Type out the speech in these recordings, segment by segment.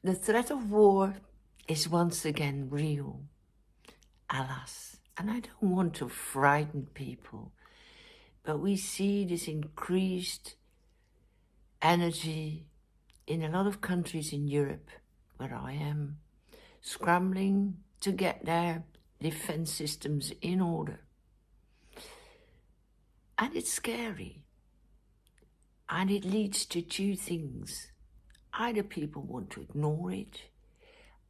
The threat of war is once again real, alas. And I don't want to frighten people, but we see this increased energy in a lot of countries in Europe, where I am, scrambling to get their defense systems in order. And it's scary. And it leads to two things. Either people want to ignore it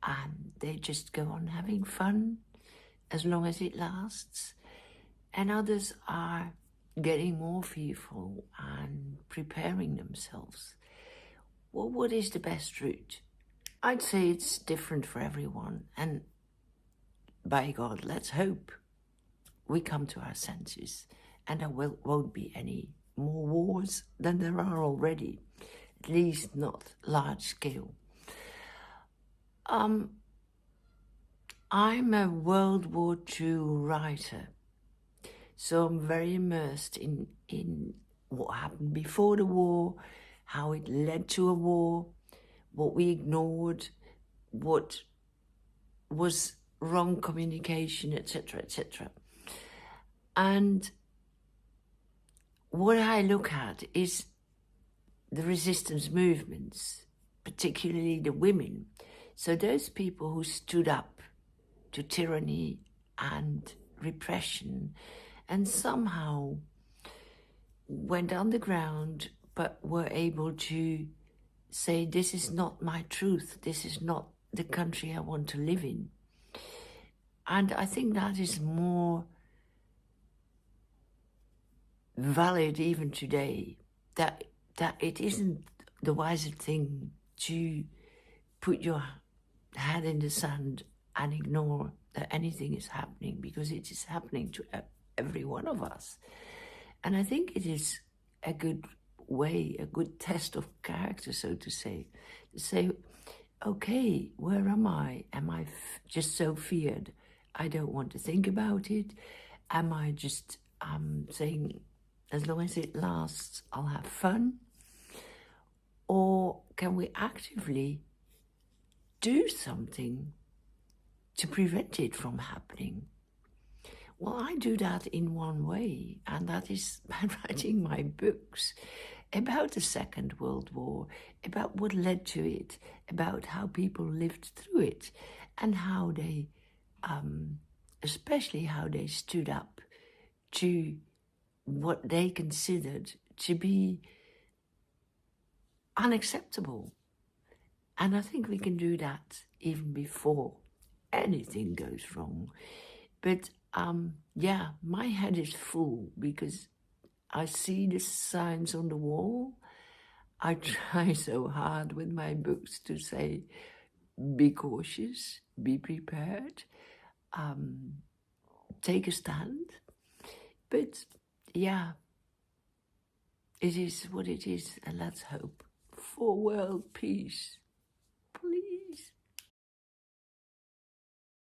and they just go on having fun as long as it lasts, and others are getting more fearful and preparing themselves. Well, what is the best route? I'd say it's different for everyone, and by God, let's hope we come to our senses and there won't be any more wars than there are already, at least not large scale. I'm a World War II writer, so I'm very immersed in what happened before the war, how it led to a war, what we ignored, what was wrong communication, etc., etc. And what I look at is the resistance movements, particularly the women. So those people who stood up to tyranny and repression and somehow went underground but were able to say, this is not my truth, this is not the country I want to live in. And I think that is more valid even today, that it isn't the wiser thing to put your head in the sand and ignore that anything is happening, because it is happening to every one of us. And I think it is a good way, a good test of character, so to say, okay, where am I? Am I just so feared I don't want to think about it? Am I just saying, as long as it lasts, I'll have fun? Or can we actively do something to prevent it from happening? Well, I do that in one way, and that is by writing my books about the Second World War, about what led to it, about how people lived through it, and how they, especially how they stood up to what they considered to be unacceptable. And I think we can do that even before anything goes wrong. But yeah, my head is full because I see the signs on the wall. I try so hard with my books to say, be cautious, be prepared, take a stand. But yeah, it is what it is, and let's hope for world peace.